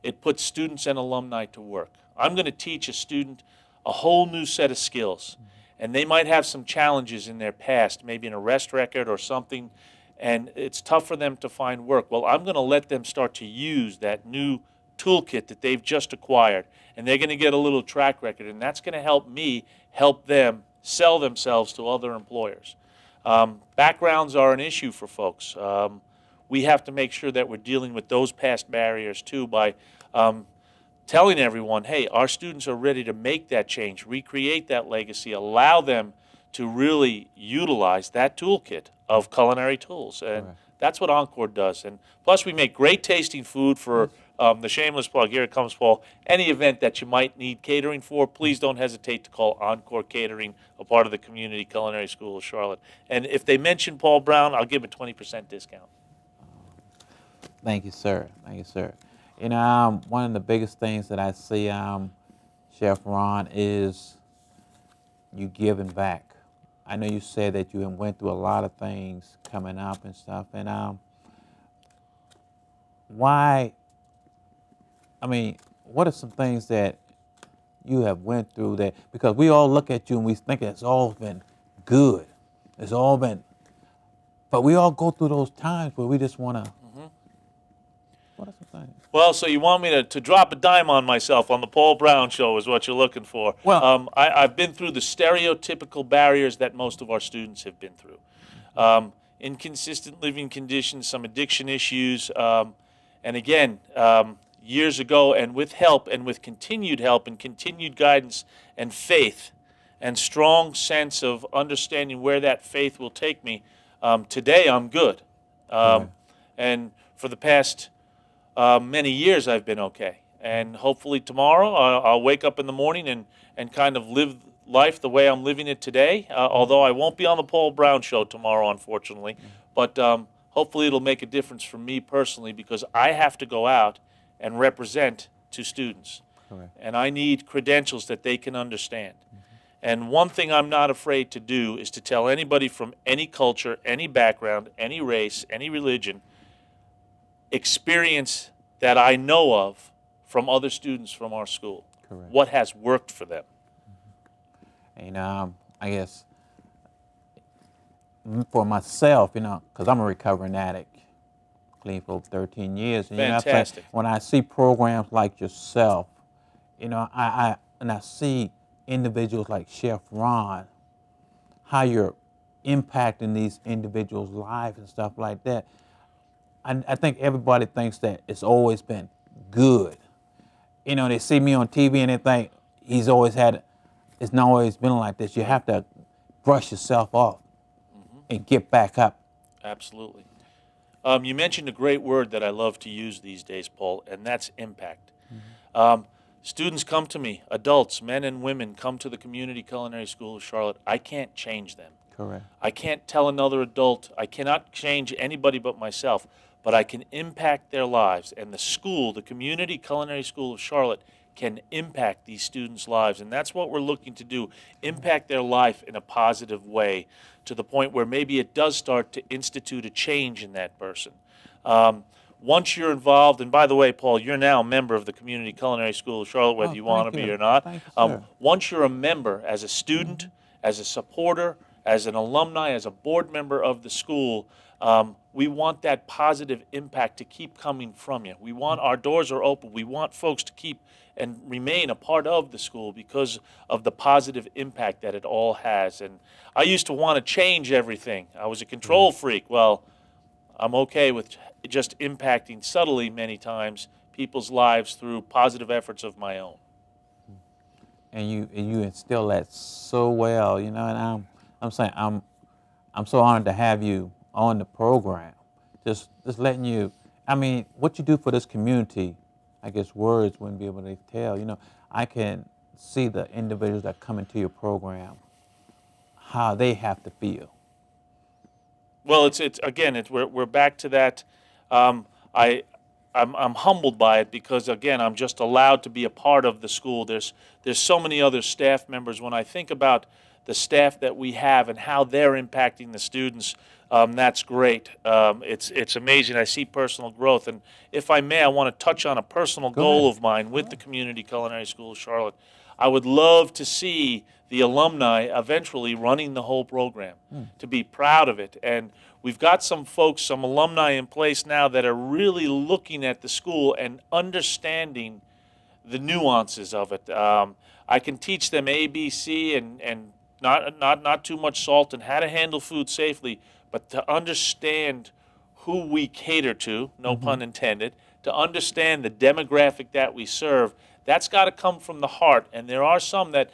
it puts students and alumni to work. I'm going to teach a student a whole new set of skills. And they might have some challenges in their past, maybe an arrest record or something, and it's tough for them to find work. Well, I'm going to let them start to use that new toolkit that they've just acquired, and they're going to get a little track record, and that's going to help me help them sell themselves to other employers. Backgrounds are an issue for folks. We have to make sure that we're dealing with those past barriers too by telling everyone, hey, our students are ready to make that change, recreate that legacy, allow them to really utilize that toolkit of culinary tools. And that's what Encore does. And plus, we make great tasting food for the shameless plug. Here it comes, Paul. Any event that you might need catering for, please don't hesitate to call Encore Catering, a part of the Community Culinary School of Charlotte. And if they mention Paul Brown, I'll give a 20% discount. Thank you, sir. Thank you, sir. You know, one of the biggest things that I see, Chef Ron, is you giving back. I know you said that you went through a lot of things coming up and stuff, and why, I mean, what are some things that you have went through that, because we all look at you and we think it's all been good, it's all been, but we all go through those times where we just want to, what are some things? Well, so you want me to drop a dime on myself on the Paul Brown Show is what you're looking for. Well, I've been through the stereotypical barriers that most of our students have been through. Inconsistent living conditions, some addiction issues, and again, years ago, and with help and with continued help and continued guidance and faith and strong sense of understanding where that faith will take me, today I'm good. And for the past many years I've been okay, and hopefully tomorrow I'll wake up in the morning and kind of live life the way I'm living it today, although I won't be on the Paul Brown Show tomorrow, unfortunately, but hopefully it'll make a difference for me personally, because I have to go out and represent to students. Correct. And I need credentials that they can understand. And one thing I'm not afraid to do is to tell anybody from any culture, any background, any race, any religion, experience that I know of from other students from our school. Correct. What has worked for them. And I guess for myself, you know, because I'm a recovering addict, clean for 13 years. And, Fantastic. You know, when I see programs like yourself, you know, I see individuals like Chef Ron, how you're impacting these individuals' lives and stuff like that. I think everybody thinks that it's always been good. You know, they see me on TV and they think he's always had, it's not always been like this. You have to brush yourself off and get back up. Absolutely. You mentioned a great word that I love to use these days, Paul, and that's impact. Students come to me, adults, men and women, come to the Community Culinary School of Charlotte. I can't change them. Correct. I can't tell another adult, I cannot change anybody but myself, but I can impact their lives. And the school, the Community Culinary School of Charlotte, can impact these students' lives. And that's what we're looking to do, impact their life in a positive way, to the point where maybe it does start to institute a change in that person. Once you're involved, and by the way, Paul, you're now a member of the Community Culinary School of Charlotte, whether you want to be or not. Thank you, sir. Once you're a member, as a student, as a supporter, as an alumni, as a board member of the school, we want that positive impact to keep coming from you. We want, our doors are open. We want folks to keep and remain a part of the school because of the positive impact that it all has. And I used to want to change everything. I was a control freak. Well, I'm okay with just impacting subtly many times people's lives through positive efforts of my own. And you instill that so well, you know, and I'm saying I'm so honored to have you on the program. Just letting you, I mean, what you do for this community, I guess words wouldn't be able to tell. You know, I can see the individuals that come into your program, how they have to feel. Well, we're back to that. I'm humbled by it because again I'm just allowed to be a part of the school. There's so many other staff members. When I think about the staff that we have and how they're impacting the students, that's great. It's amazing. I see personal growth, and if I may, I want to touch on a personal goal of mine with the Community Culinary School of Charlotte. I would love to see the alumni eventually running the whole program, to be proud of it. And we've got some folks, some alumni in place now that are really looking at the school and understanding the nuances of it. I can teach them ABC and not too much salt and how to handle food safely, but to understand who we cater to, no pun intended, to understand the demographic that we serve, that's got to come from the heart. And there are some that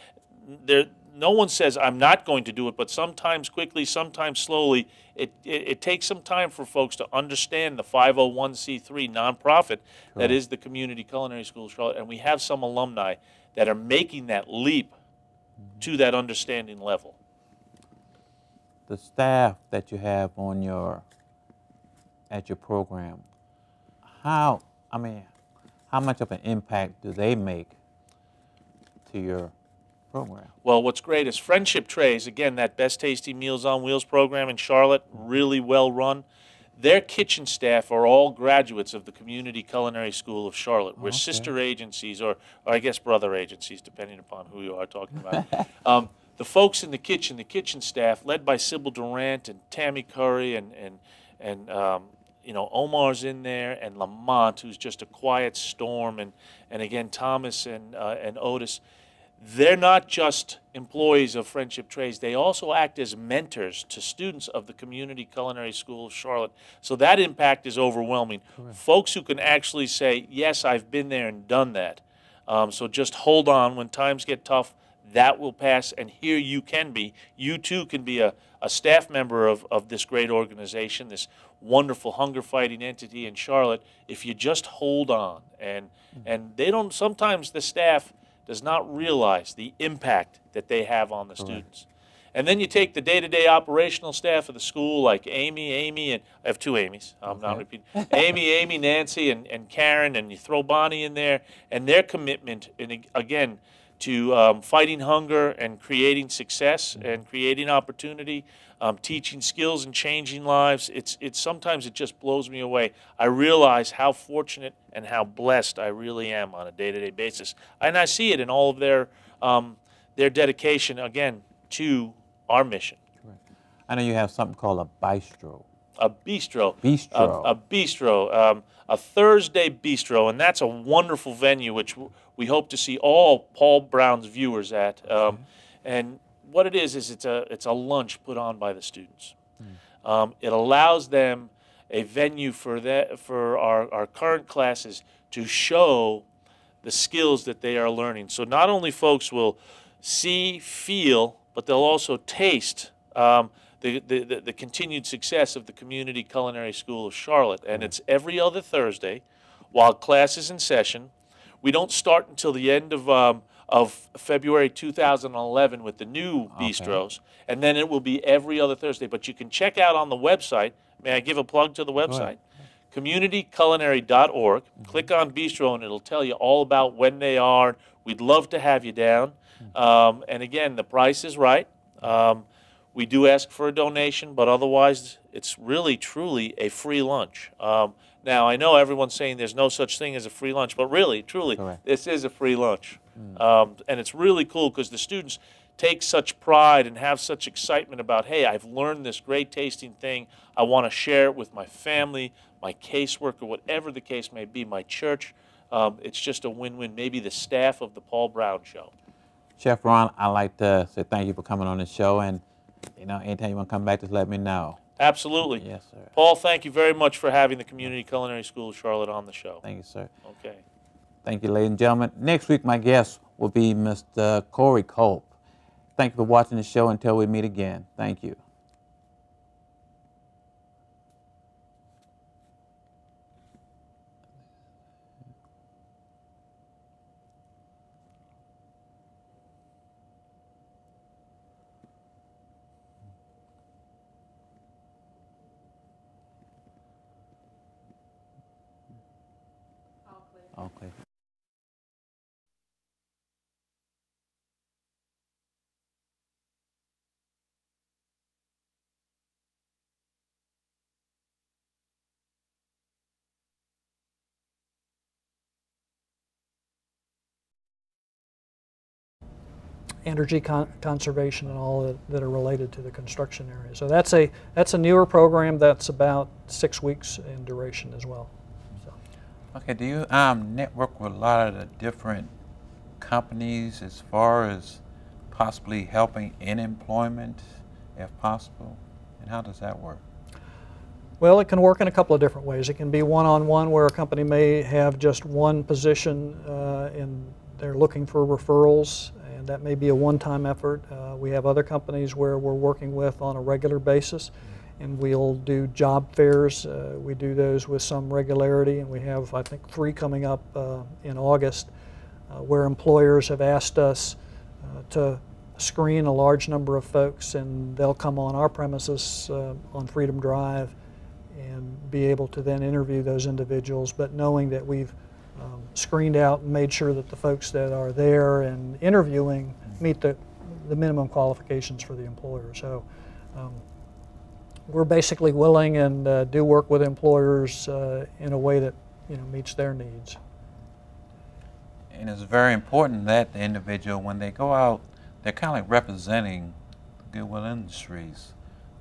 no one says I'm not going to do it, but sometimes quickly, sometimes slowly. It takes some time for folks to understand the 501c3 nonprofit that is the Community Culinary School of Charlotte. And we have some alumni that are making that leap to that understanding level. The staff that you have on at your program, how much of an impact do they make to your program? Well, what's great is Friendship Trays, again, that Best Tasty Meals on Wheels program in Charlotte, really well run. Their kitchen staff are all graduates of the Community Culinary School of Charlotte. We're sister agencies, or I guess brother agencies, depending upon who you are talking about. The folks in the kitchen staff, led by Sybil Durant and Tammy Curry and you know, Omar's in there, and Lamont, who's just a quiet storm, and again Thomas and Otis. They're not just employees of Friendship Trays. They also act as mentors to students of the Community Culinary School of Charlotte. So that impact is overwhelming. Folks who can actually say, yes, I've been there and done that. So just hold on. When times get tough, that will pass, and here you can be. You too can be a staff member of this great organization, this wonderful hunger-fighting entity in Charlotte, if you just hold on. And they don't, sometimes the staff does not realize the impact that they have on the students. And then you take the day-to-day operational staff of the school, like Amy, and I have two Amy's, I'm not repeating, Amy, Nancy, and Karen, and you throw Bonnie in there, and their commitment, and again, to fighting hunger and creating success and creating opportunity, teaching skills and changing lives. It's sometimes it just blows me away. I realize how fortunate and how blessed I really am on a day-to-day basis, and I see it in all of their dedication again to our mission. I know you have something called a bistro. A bistro. Bistro. A bistro. A Thursday bistro, and that's a wonderful venue which we hope to see all Paul Brown's viewers at. And what it is it's a lunch put on by the students. It allows them a venue for our current classes to show the skills that they are learning. So not only folks will see, feel, but they'll also taste the continued success of the Community Culinary School of Charlotte. And it's every other Thursday while class is in session. We don't start until the end of February 2011 with the new bistros, and then it will be every other Thursday. But you can check out on the website. May I give a plug to the website? communityculinary.org. Click on bistro, and it'll tell you all about when they are. We'd love to have you down. And again, the price is right. We do ask for a donation, but otherwise it's really, truly a free lunch. Now, I know everyone's saying there's no such thing as a free lunch, but really, truly, this is a free lunch. And it's really cool because the students take such pride and have such excitement about, hey, I've learned this great tasting thing. I want to share it with my family, my caseworker, whatever the case may be, my church. It's just a win-win. Maybe the staff of the Paul Brown Show. Chef Ron, I'd like to say thank you for coming on the show, and anytime you want to come back, just let me know. Absolutely. Yes, sir. Paul, thank you very much for having the Community Culinary School of Charlotte on the show. Thank you, sir. Okay. Thank you, ladies and gentlemen. Next week, my guest will be Mr. Corey Culp. Thank you for watching the show. Until we meet again, thank you. Okay. Energy conservation and all that are related to the construction area. So that's a newer program that's about 6 weeks in duration as well. So. Okay, do you network with a lot of the different companies as far as possibly helping in employment if possible? And how does that work? Well, it can work in a couple of different ways. It can be one-on-one where a company may have just one position and they're looking for referrals, and that may be a one-time effort. We have other companies where we're working with on a regular basis, and we'll do job fairs. We do those with some regularity, and we have, I think, 3 coming up in August where employers have asked us to screen a large number of folks, and they'll come on our premises on Freedom Drive and be able to then interview those individuals, but knowing that we've screened out and made sure that the folks that are there and interviewing meet the minimum qualifications for the employer. So we're basically willing and do work with employers in a way that meets their needs. And it's very important that the individual, when they go out, they're kind of like representing Goodwill Industries.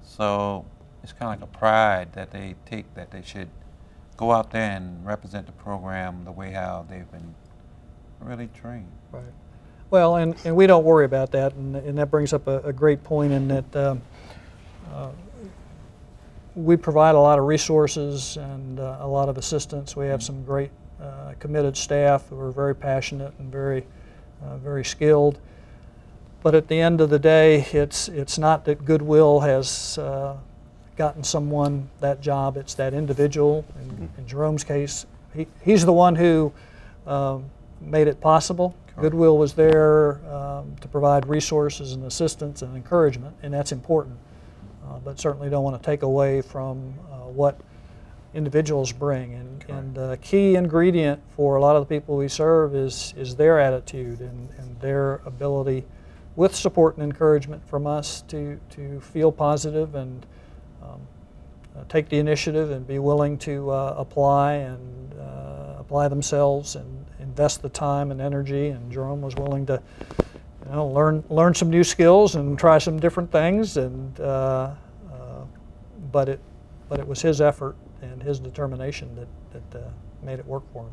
So it's kind of like a pride that they take, that they should go out there and represent the program the way how they've been really trained. Right. Well, and we don't worry about that, and that brings up a great point in that we provide a lot of resources and a lot of assistance. We have some great committed staff who are very passionate and very skilled. But at the end of the day, it's not that Goodwill has gotten someone that job, it's that individual. In Jerome's case, he's the one who made it possible. Correct. Goodwill was there to provide resources and assistance and encouragement, and that's important. But certainly don't want to take away from what individuals bring. And the key ingredient for a lot of the people we serve is their attitude and their ability, with support and encouragement from us, to feel positive and take the initiative and be willing to apply themselves and invest the time and energy. And Jerome was willing to learn some new skills and try some different things. And but it was his effort and his determination that made it work for him.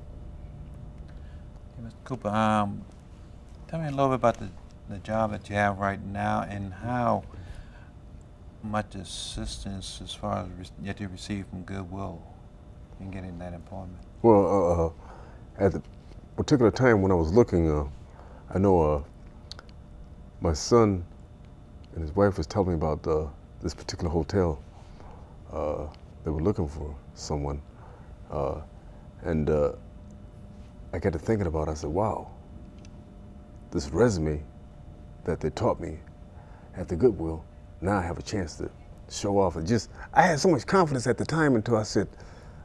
Hey, Mr. Cooper, tell me a little bit about the job that you have right now and how much assistance as far as that you receive from Goodwill in getting that employment. Well, at the particular time when I was looking, I know my son and his wife was telling me about this particular hotel. They were looking for someone, and I got to thinking about it. I said, wow, this resume that they taught me at the Goodwill, now I have a chance to show off. And I had so much confidence at the time until I said,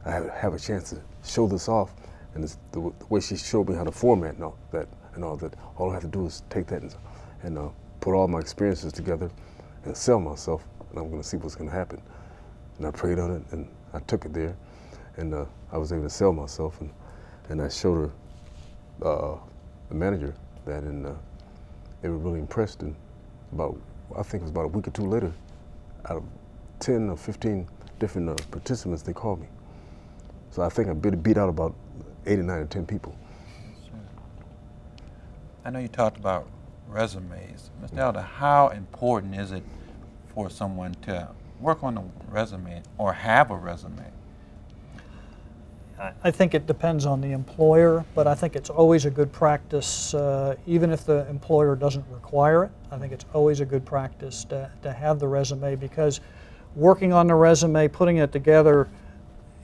I have a chance to show this off. And the way she showed me how to format and all that, all I have to do is take that and put all my experiences together and sell myself, and I'm going to see what's going to happen. And I prayed on it, and I took it there, and I was able to sell myself, and I showed her, the manager, that, and they were really impressed. And I think it was about a week or 2 later, out of 10 or 15 different participants, they called me. So I think I beat out about 8 or 9 or 10 people. Sure. I know you talked about resumes. Mr. Elder, how important is it for someone to work on a resume or have a resume? I think it depends on the employer, but I think it's always a good practice, even if the employer doesn't require it. I think it's always a good practice to have the resume, because working on the resume, putting it together,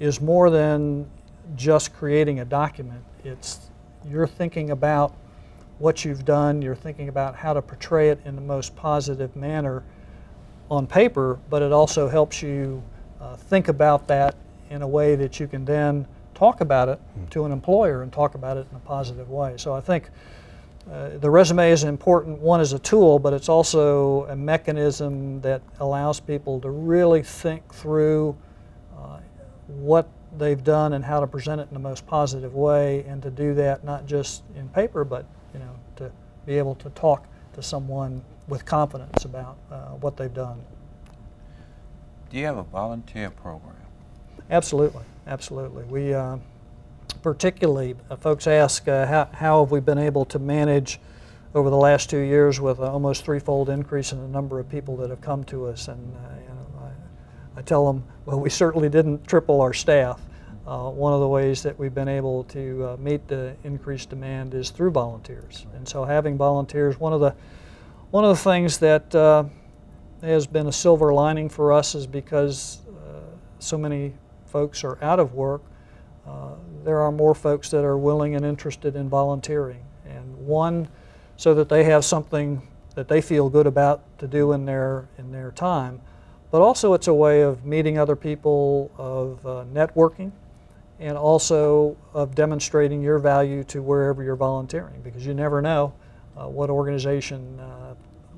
is more than just creating a document. You're thinking about what you've done, you're thinking about how to portray it in the most positive manner on paper, but it also helps you think about that in a way that you can then talk about it to an employer and talk about it in a positive way. So I think the resume is important, one, as a tool, but it's also a mechanism that allows people to really think through what they've done and how to present it in the most positive way, and to do that not just in paper, but to be able to talk to someone with confidence about what they've done. Do you have a volunteer program? Absolutely, absolutely. We particularly, folks ask how have we been able to manage over the last 2 years with an almost threefold increase in the number of people that have come to us, and I tell them, well, we certainly didn't triple our staff. One of the ways that we've been able to meet the increased demand is through volunteers, and so having volunteers, one of the things that has been a silver lining for us is because so many folks are out of work. There are more folks that are willing and interested in volunteering, and one, so that they have something that they feel good about to do in their time, but also it's a way of meeting other people, of networking, and also of demonstrating your value to wherever you're volunteering, because you never know what organization,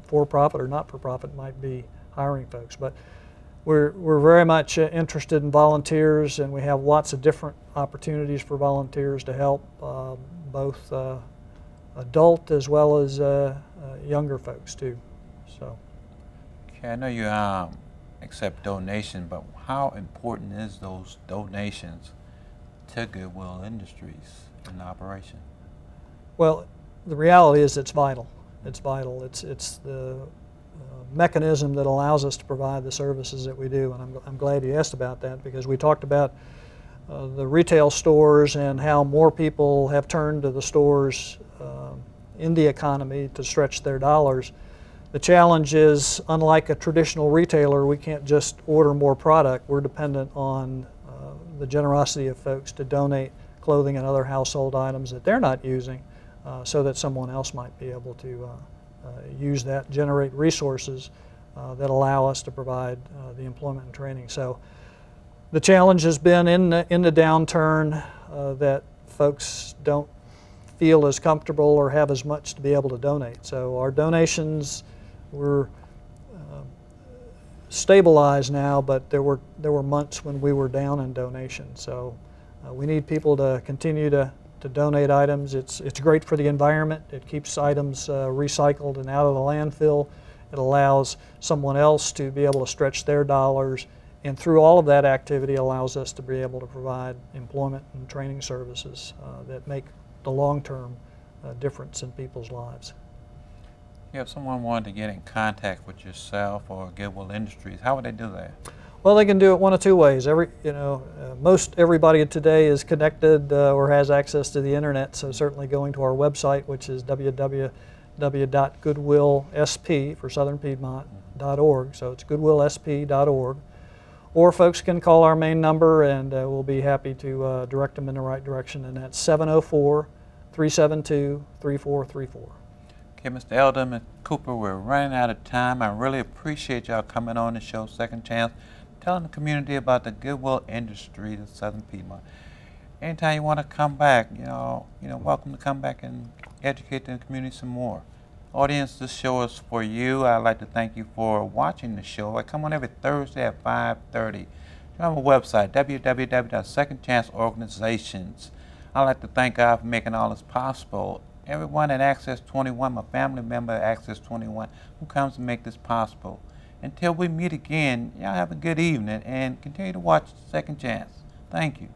for-profit or not-for-profit, might be hiring folks. But we're very much interested in volunteers, and we have lots of different opportunities for volunteers to help both adult as well as younger folks too. So. Okay, I know you accept donations, but how important is those donations to Goodwill Industries in operation? Well, the reality is it's vital. It's vital. It's the mechanism that allows us to provide the services that we do, and I'm glad you asked about that, because we talked about the retail stores and how more people have turned to the stores in the economy to stretch their dollars. The challenge is, unlike a traditional retailer, we can't just order more product. We're dependent on the generosity of folks to donate clothing and other household items that they're not using, so that someone else might be able to use that, generate resources that allow us to provide the employment and training. So the challenge has been in the downturn that folks don't feel as comfortable or have as much to be able to donate. So our donations were stabilized now, but there were months when we were down in donations. So we need people to continue to donate items. It's great for the environment. It keeps items recycled and out of the landfill. It allows someone else to be able to stretch their dollars, and through all of that activity allows us to be able to provide employment and training services that make the long-term difference in people's lives. Yeah, if someone wanted to get in contact with yourself or Goodwill Industries, how would they do that? Well, they can do it one of two ways. Most everybody today is connected or has access to the internet, so certainly going to our website, which is www.goodwillsp for Southern Piedmont.org. So it's goodwillsp.org. Or folks can call our main number, and we'll be happy to direct them in the right direction, and that's 704-372-3434. Okay, Mr. Eldon Cooper, we're running out of time. I really appreciate y'all coming on the show, Second Chance, telling the community about the Goodwill Industries of Southern Piedmont. Anytime you want to come back, welcome to come back and educate the community some more. Audience, this show is for you. I'd like to thank you for watching the show. I come on every Thursday at 5:30. I have a website, www.secondchanceorganizations. I'd like to thank God for making all this possible. Everyone at Access 21, my family member at Access 21, who comes to make this possible. Until we meet again, y'all have a good evening and continue to watch Second Chance. Thank you.